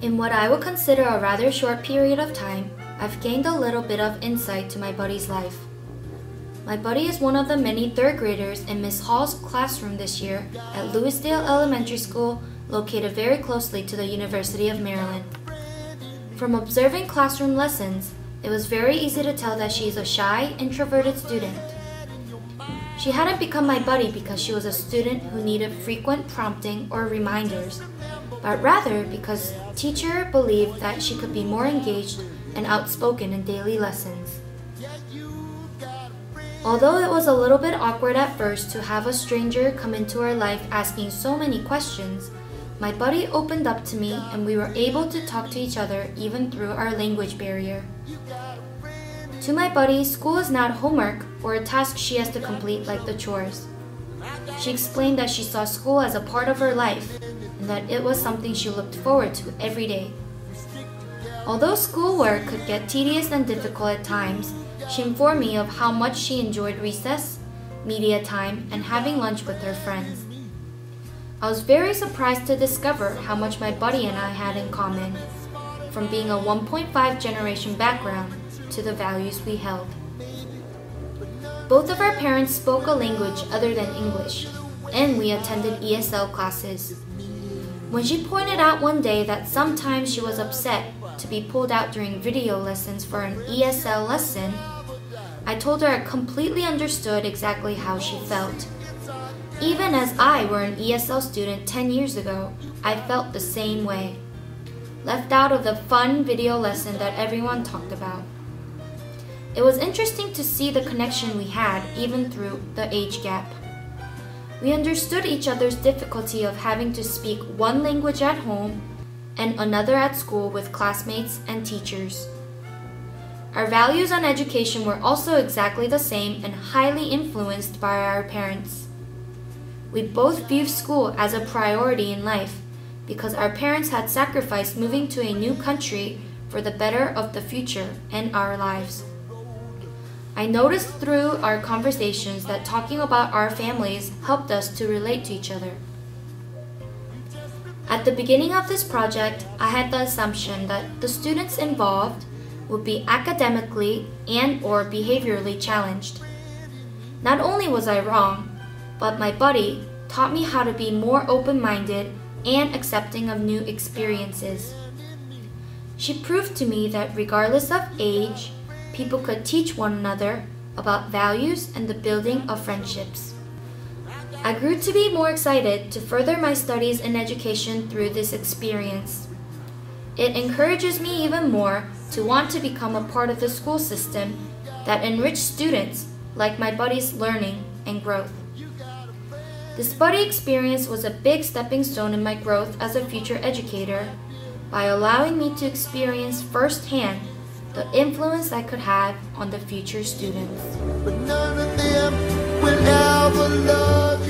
In what I would consider a rather short period of time, I've gained a little bit of insight to my buddy's life. My buddy is one of the many third graders in Miss Hall's classroom this year at Louisdale Elementary School, located very closely to the University of Maryland. From observing classroom lessons, it was very easy to tell that she is a shy, introverted student. She hadn't become my buddy because she was a student who needed frequent prompting or reminders, but rather because teacher believed that she could be more engaged and outspoken in daily lessons. Although it was a little bit awkward at first to have a stranger come into our life asking so many questions, my buddy opened up to me and we were able to talk to each other even through our language barrier. To my buddy, school is not homework or a task she has to complete like the chores. She explained that she saw school as a part of her life and that it was something she looked forward to every day. Although schoolwork could get tedious and difficult at times, she informed me of how much she enjoyed recess, media time, and having lunch with her friends. I was very surprised to discover how much my buddy and I had in common, from being a 1.5 generation background to the values we held. Both of our parents spoke a language other than English, and we attended ESL classes. When she pointed out one day that sometimes she was upset to be pulled out during video lessons for an ESL lesson, I told her I completely understood exactly how she felt. Even as I were an ESL student 10 years ago, I felt the same way. Left out of the fun video lesson that everyone talked about. It was interesting to see the connection we had even through the age gap. We understood each other's difficulty of having to speak one language at home and another at school with classmates and teachers. Our values on education were also exactly the same and highly influenced by our parents. We both viewed school as a priority in life because our parents had sacrificed moving to a new country for the better of the future and our lives. I noticed through our conversations that talking about our families helped us to relate to each other. At the beginning of this project, I had the assumption that the students involved would be academically and/or behaviorally challenged. Not only was I wrong, but my buddy taught me how to be more open-minded and accepting of new experiences. She proved to me that regardless of age, people could teach one another about values and the building of friendships. I grew to be more excited to further my studies in education through this experience. It encourages me even more to want to become a part of the school system that enrich students like my buddy's learning and growth. This buddy experience was a big stepping stone in my growth as a future educator by allowing me to experience firsthand the influence I could have on the future students. But none of them will ever love you.